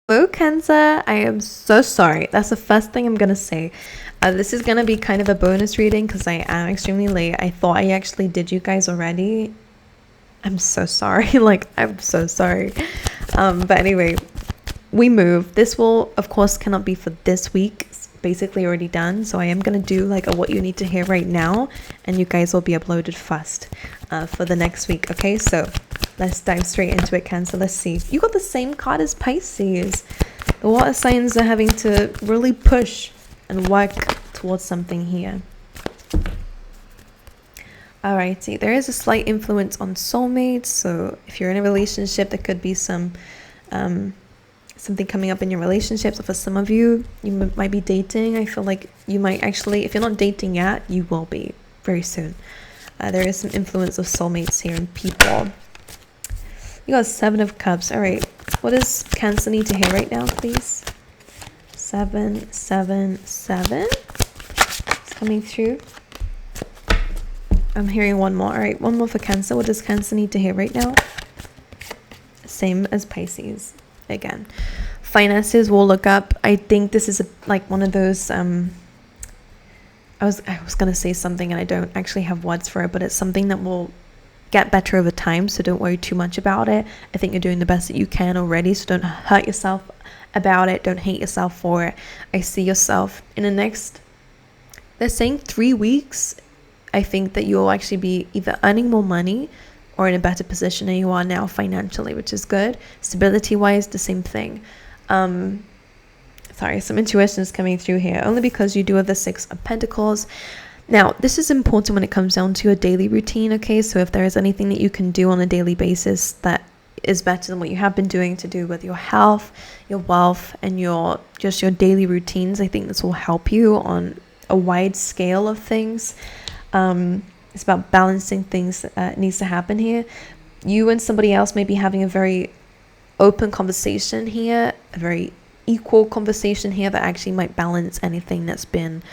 Hello, Kenza. I am so sorry. That's the first thing I'm gonna say. This is gonna be kind of a bonus reading because I am extremely late. I thought I actually did you guys already. I'm so sorry. I'm so sorry. But anyway, we move. This will, of course, cannot be for this week. It's basically already done. So I am gonna do like a what you need to hear right now, and you guys will be uploaded first for the next week. Okay, so let's dive straight into it, Cancer. Let's see. You got the same card as Pisces. The water signs are having to really push and work towards something here. Alrighty, there is a slight influence on soulmates. So if you're in a relationship, there could be some something coming up in your relationships. For some of you, you might be dating. I feel like you might actually, if you're not dating yet, you will be very soon. There is some influence of soulmates here in people. You got 7 of Cups. All right. What does Cancer need to hear right now, please? 7, 7, 7. It's coming through. I'm hearing one more. All right. One more for Cancer. What does Cancer need to hear right now? Same as Pisces. Again. Finances will look up. I think this is like one of those... I was going to say something and I don't actually have words for it, but it's something that will get better over time, so don't worry too much about it. I think you're doing the best that you can already, so don't hurt yourself about it. Don't hate yourself for it. I see yourself in the next, they're saying 3 weeks. I think that you'll actually be either earning more money or in a better position than you are now financially, which is good. Stability wise, the same thing. Sorry, some intuition is coming through here, only because you do have the 6 of Pentacles. Now, this is important when it comes down to your daily routine, okay? So if there is anything that you can do on a daily basis that is better than what you have been doing to do with your health, your wealth, and your daily routines, I think this will help you on a wide scale of things. It's about balancing things that needs to happen here. You and somebody else may be having a very open conversation here, a very equal conversation here that actually might balance anything that's been,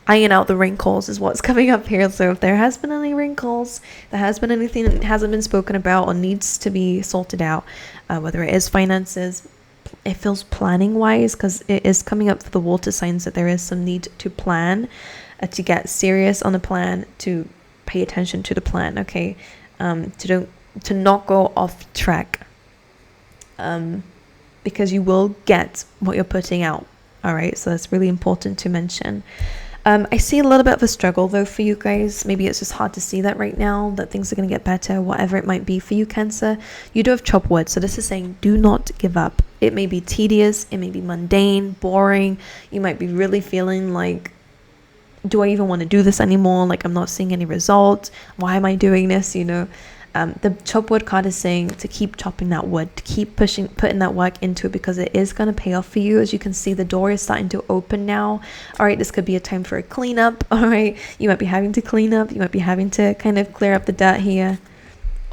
iron out the wrinkles is what's coming up here. So if there has been any wrinkles, there has been anything that hasn't been spoken about or needs to be sorted out, whether it is finances, it feels planning wise, because it is coming up for the water signs that there is some need to plan, to get serious on the plan, to pay attention to the plan, okay? To not go off track, because you will get what you're putting out. All right, so that's really important to mention. I see a little bit of a struggle though for you guys. Maybe it's just hard to see that right now, that things are going to get better, whatever it might be for you, Cancer. You do have chopped wood, so this is saying do not give up. It may be tedious, it may be mundane, boring. You might be really feeling like, do I even want to do this anymore? Like, I'm not seeing any results. Why am I doing this? The chop wood card is saying to keep chopping that wood, to keep putting that work into it, because it is going to pay off for you. As you can see, the door is starting to open now. All right, this could be a time for a cleanup. All right, you might be having to clean up. You might be having to kind of clear up the dirt here,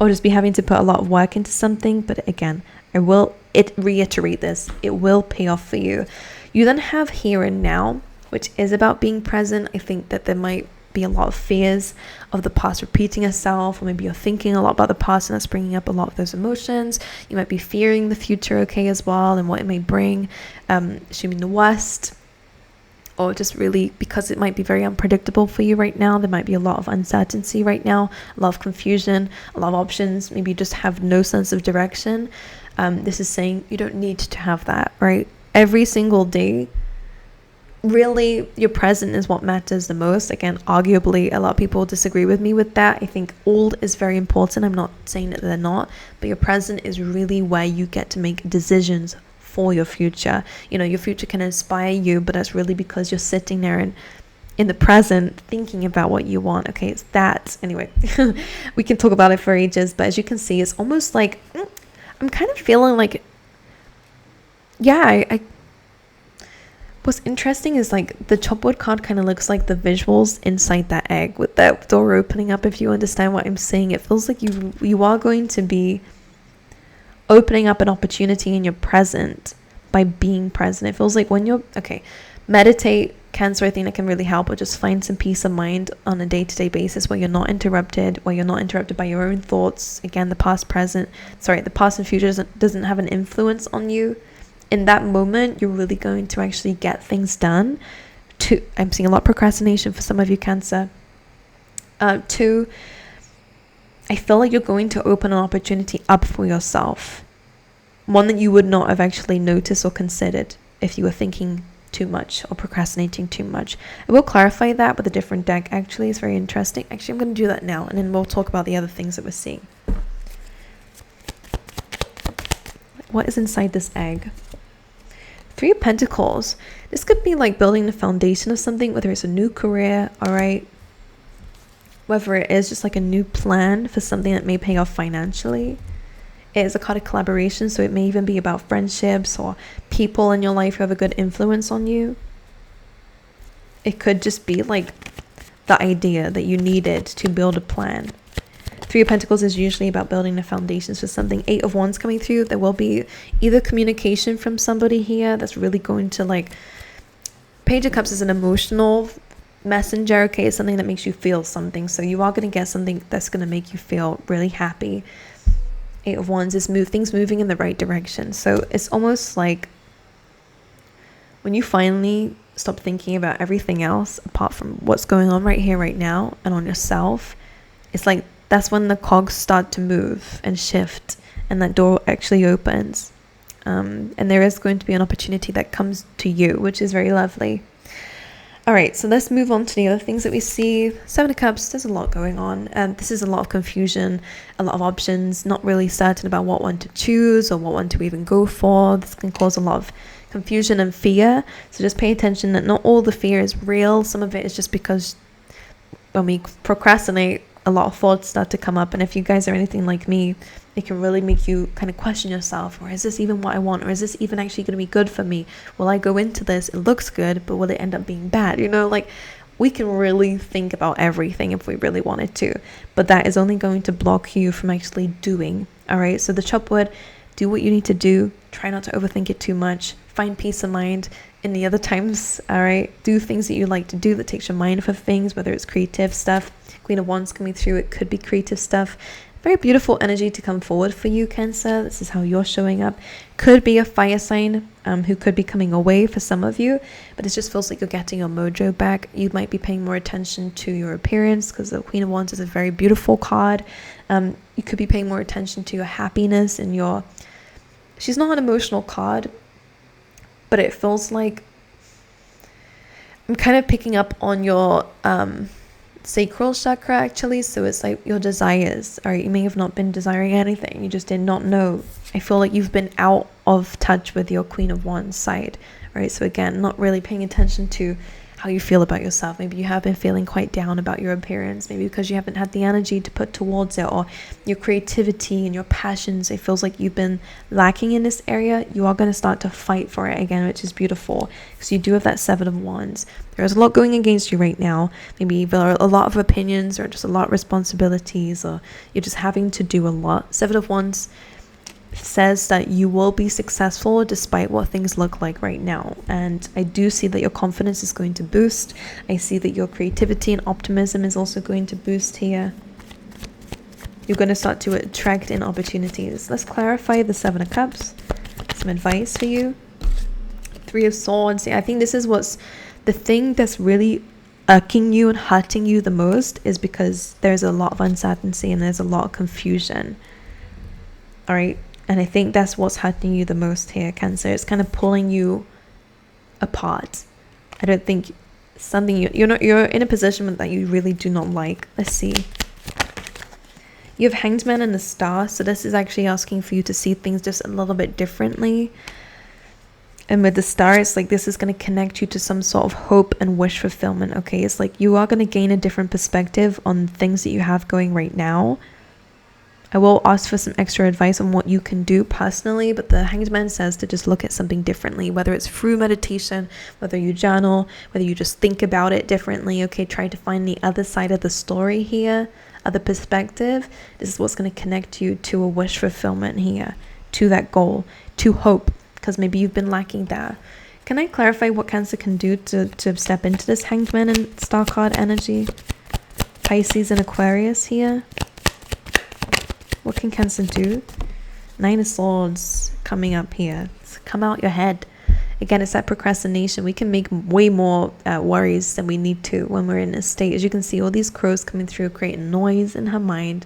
or just be having to put a lot of work into something. But again, reiterate this. It will pay off for you. You then have here and now, which is about being present. I think that there might be a lot of fears of the past repeating itself, or maybe you're thinking a lot about the past and that's bringing up a lot of those emotions. You might be fearing the future, okay, as well, and what it may bring, assuming the worst, or just really because it might be very unpredictable for you right now. There might be a lot of uncertainty right now, a lot of confusion, a lot of options. Maybe you just have no sense of direction. This is saying you don't need to have that, right? Every single day, really, your present is what matters the most. Again, arguably, a lot of people disagree with me with that. I think old is very important. I'm not saying that they're not, but your present is really where you get to make decisions for your future. Your future can inspire you, but that's really because you're sitting there and in the present thinking about what you want. Okay, it's that. Anyway, we can talk about it for ages, but as you can see, it's almost like I'm kind of feeling like, yeah, what's interesting is like the chopwood card kind of looks like the visuals inside that egg with that door opening up. If you understand what I'm saying, it feels like you are going to be opening up an opportunity in your present by being present. It feels like when you're meditate, Cancer. I think that can really help, or just find some peace of mind on a day-to-day basis where you're not interrupted by your own thoughts. Again, the past and future doesn't have an influence on you in that moment, you're really going to actually get things done. Two, I'm seeing a lot of procrastination for some of you, Cancer. Two, I feel like you're going to open an opportunity up for yourself. One that you would not have actually noticed or considered if you were thinking too much or procrastinating too much. I will clarify that with a different deck, actually. It's very interesting. Actually, I'm going to do that now, and then we'll talk about the other things that we're seeing. What is inside this egg? Three of Pentacles. This could be like building the foundation of something, whether it's a new career, all right? Whether it is just like a new plan for something that may pay off financially. It is a card of collaboration, so it may even be about friendships or people in your life who have a good influence on you. It could just be like the idea that you needed to build a plan. Three of Pentacles is usually about building the foundations for something. Eight of Wands coming through. There will be either communication from somebody here that's really going to like... Page of Cups is an emotional messenger, okay? It's something that makes you feel something. So you are going to get something that's going to make you feel really happy. Eight of Wands is things moving in the right direction. So it's almost like when you finally stop thinking about everything else apart from what's going on right here, right now, and on yourself, it's like that's when the cogs start to move and shift, and that door actually opens. And there is going to be an opportunity that comes to you, which is very lovely. All right, so let's move on to the other things that we see. Seven of Cups, there's a lot going on. This is a lot of confusion, a lot of options, not really certain about what one to choose or what one to even go for. This can cause a lot of confusion and fear. So just pay attention that not all the fear is real. Some of it is just because when we procrastinate, a lot of thoughts start to come up. And if you guys are anything like me, it can really make you kind of question yourself. Or is this even what I want? Or is this even actually going to be good for me? Will I go into this? It looks good, but will it end up being bad? You know, like we can really think about everything if we really wanted to. But that is only going to block you from actually doing. All right. So the chop wood, do what you need to do. Try not to overthink it too much. Find peace of mind in the other times. All right. Do things that you like to do that takes your mind off things, whether it's creative stuff. Queen of Wands coming through. It could be creative stuff. Very beautiful energy to come forward for you, Cancer. This is how you're showing up. Could be a fire sign who could be coming away for some of you, but it just feels like you're getting your mojo back. You might be paying more attention to your appearance because the Queen of Wands is a very beautiful card. You could be paying more attention to your happiness and your... She's not an emotional card, but it feels like I'm kind of picking up on your... sacral chakra, actually. So it's like your desires. All right, you may have not been desiring anything, you just did not know. I feel like you've been out of touch with your Queen of Wands side. All right, so again, not really paying attention to how you feel about yourself. Maybe you have been feeling quite down about your appearance, maybe because you haven't had the energy to put towards it, or your creativity and your passions. It feels like you've been lacking in this area. You are going to start to fight for it again, which is beautiful, because you do have that Seven of Wands. There's a lot going against you right now. Maybe there are a lot of opinions, or just a lot of responsibilities, or you're just having to do a lot. Seven of Wands says that you will be successful despite what things look like right now. And I do see that your confidence is going to boost. I see that your creativity and optimism is also going to boost here. You're going to start to attract in opportunities. Let's clarify the Seven of Cups. Some advice for you. Three of Swords. I think this is what's the thing that's really irking you and hurting you the most, is because there's a lot of uncertainty and there's a lot of confusion. All right. And I think that's what's hurting you the most here, Cancer. It's kind of pulling you apart. I don't think something you're in a position that you really do not like. Let's see. You have Hanged Man and the Star. So this is actually asking for you to see things just a little bit differently. And with the Star, it's like this is going to connect you to some sort of hope and wish fulfillment. Okay, it's like you are going to gain a different perspective on things that you have going right now. I will ask for some extra advice on what you can do personally, but the Hanged Man says to just look at something differently, whether it's through meditation, whether you journal, whether you just think about it differently. Okay, try to find the other side of the story here, other perspective. This is what's going to connect you to a wish fulfillment here, to that goal, to hope, because maybe you've been lacking that. Can I clarify what Cancer can do to step into this Hanged Man and Star card energy? Pisces and Aquarius here. What can Cancer do? Nine of Swords. coming up here. It's come out your head. Again, it's that procrastination. We can make way more worries than we need to when we're in this state. As you can see, all these crows coming through, creating noise in her mind.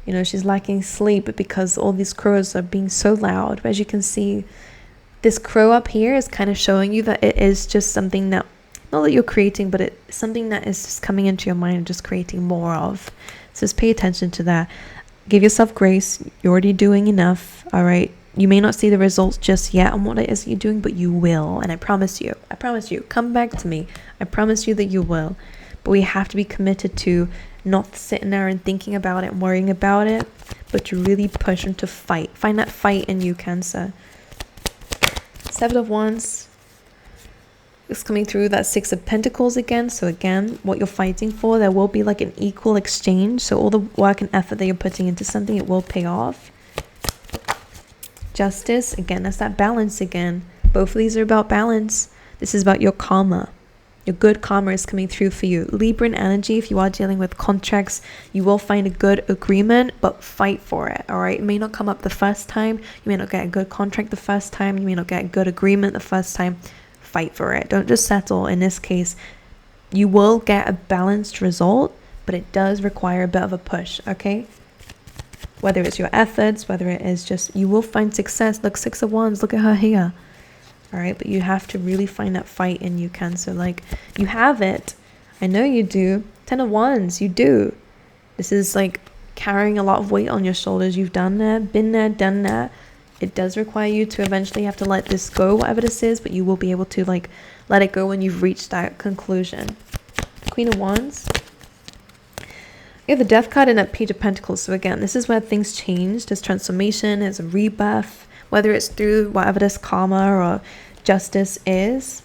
You know, she's lacking sleep because all these crows are being so loud. But as you can see, this crow up here is kind of showing you that it is just something that, not that you're creating, but it's something that is just coming into your mind and just creating more of. So just pay attention to that. Give yourself grace. You're already doing enough. All right. You may not see the results just yet on what it is you're doing, but you will. And I promise you, come back to me. I promise you that you will. But we have to be committed to not sitting there and thinking about it and worrying about it, but to really push and to fight. Find that fight in you, Cancer. 7 of Wands is coming through, that 6 of Pentacles again. So again, what you're fighting for, there will be like an equal exchange. So all the work and effort that you're putting into something, it will pay off. Justice, again, that's that balance again. Both of these are about balance. This is about your karma. Your good karma is coming through for you. Libran energy, if you are dealing with contracts, you will find a good agreement, but fight for it, all right? It may not come up the first time. You may not get a good contract the first time. You may not get a good agreement the first time. Fight for it. Don't just settle. In this case, you will get a balanced result, but it does require a bit of a push, okay? Whether it's your efforts, whether it is just, you will find success. Look, 6 of Wands, look at her here. All right, but you have to really find that fight in you, Cancer. Like, you have it. I know you do. 10 of Wands, you do. This is like carrying a lot of weight on your shoulders. You've done that, been there, done that. It does require you to eventually have to let this go, whatever this is, but you will be able to like let it go when you've reached that conclusion. Queen of Wands. You have the Death card and that Page of Pentacles. So again, this is where things change. There's transformation, there's a rebirth, whether it's through whatever this karma or justice is.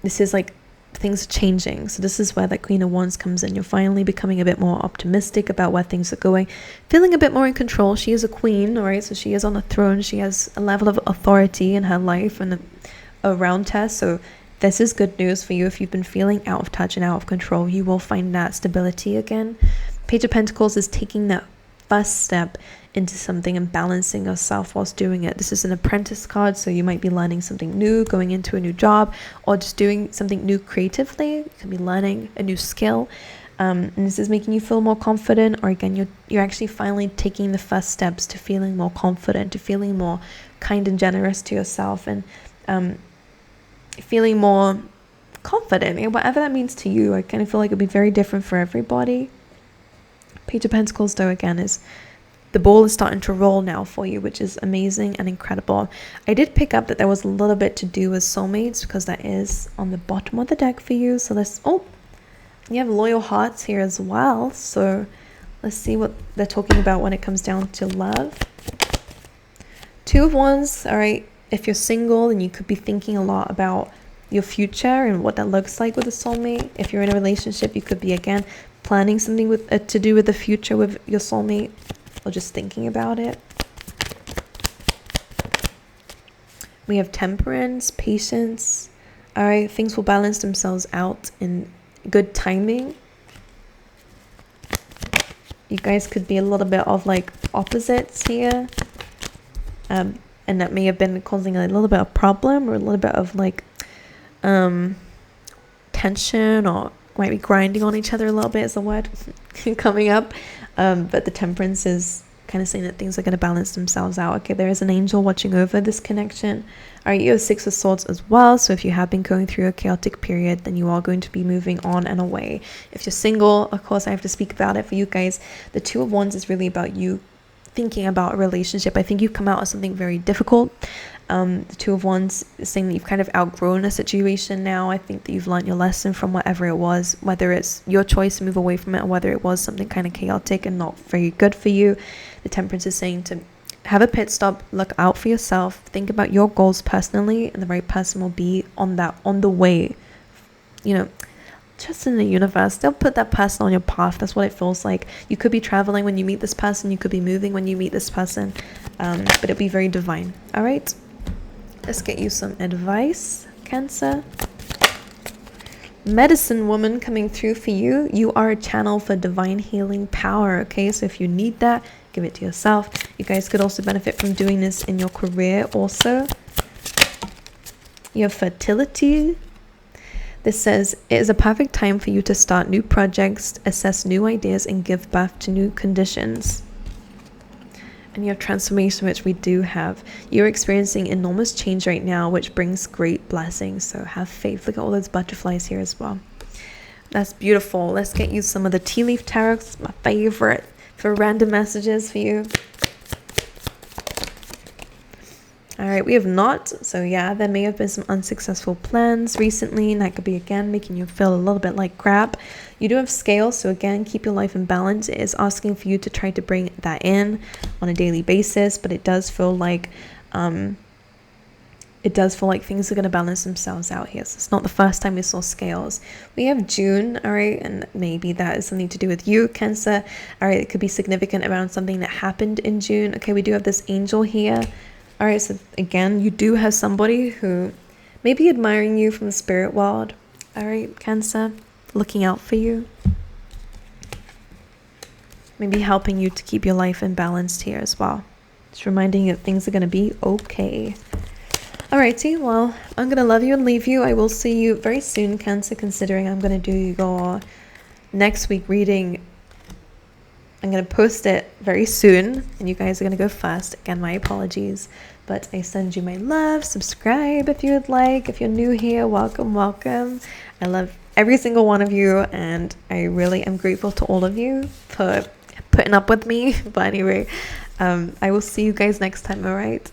This is like things are changing. So this is where that Queen of Wands comes in. You're finally becoming a bit more optimistic about where things are going, feeling a bit more in control. She is a queen, all right? So she is on the throne. She has a level of authority in her life and around her. So this is good news for you. If you've been feeling out of touch and out of control, you will find that stability again. Page of Pentacles is taking that first step into something and balancing yourself whilst doing it. This is an apprentice card, so you might be learning something new, going into a new job, or just doing something new creatively. You can be learning a new skill, and this is making you feel more confident. Or again, you're actually finally taking the first steps to feeling more confident, to feeling more kind and generous to yourself, and feeling more confident, and whatever that means to you. I kind of feel like it'll be very different for everybody. Page of Pentacles, though, again, is the ball is starting to roll now for you, which is amazing and incredible. I did pick up that there was a little bit to do with soulmates, because that is on the bottom of the deck for you. So let's, oh, you have loyal hearts here as well. So let's see what they're talking about when it comes down to love. 2 of Wands, all right. If you're single, then you could be thinking a lot about your future and what that looks like with a soulmate. If you're in a relationship, you could be, again, planning something with to do with the future with your soulmate, or just thinking about it. We have temperance, patience. All right, things will balance themselves out in good timing. You guys could be a little bit of like opposites here. And that may have been causing a little bit of problem, or a little bit of like tension, or might be grinding on each other a little bit is the word coming up. But the temperance is kind of saying that things are going to balance themselves out. Okay, there is an angel watching over this connection. All right, you have 6 of Swords as well. So if you have been going through a chaotic period, then you are going to be moving on and away. If you're single, of course, I have to speak about it for you guys. The 2 of Wands is really about you thinking about a relationship. I think you've come out of something very difficult. The 2 of Wands is saying that you've kind of outgrown a situation now. I think that you've learned your lesson from whatever it was, whether it's your choice to move away from it, or whether it was something kind of chaotic and not very good for you. The Temperance is saying to have a pit stop, look out for yourself, think about your goals personally, and the right person will be on the way. You know, just in the universe, they'll put that person on your path. That's what it feels like. You could be traveling when you meet this person, you could be moving when you meet this person, but it'll be very divine. All right, let's get you some advice, Cancer. Medicine woman coming through for you. You are a channel for divine healing power. Okay, so if you need that, give it to yourself. You guys could also benefit from doing this in your career also. You have fertility. This says, it is a perfect time for you to start new projects, assess new ideas, and give birth to new conditions. And you have transformation, which we do have. You're experiencing enormous change right now, which brings great blessings. So have faith. Look at all those butterflies here as well. That's beautiful. Let's get you some of the tea leaf tarot. It's my favorite for random messages for you. All right, we have not. So yeah, there may have been some unsuccessful plans recently, and that could be, again, making you feel a little bit like crap. You do have scale, so again, keep your life in balance. It is asking for you to try to bring that in on a daily basis, but it does feel like things are going to balance themselves out here. So it's not the first time we saw scales. We have June, all right, and maybe that is something to do with you, Cancer. All right, it could be significant around something that happened in June. Okay, we do have this angel here. All right, so again, you do have somebody who may be admiring you from the spirit world. All right, Cancer, looking out for you. Maybe helping you to keep your life in balance here as well. Just reminding you that things are going to be okay. Alrighty, well, I'm going to love you and leave you. I will see you very soon, Cancer, considering I'm going to do your next week reading. I'm going to post it very soon, and you guys are going to go first. Again, my apologies, but I send you my love. Subscribe if you would like. If you're new here, welcome, welcome. I love every single one of you, and I really am grateful to all of you for putting up with me. But anyway, I will see you guys next time, all right?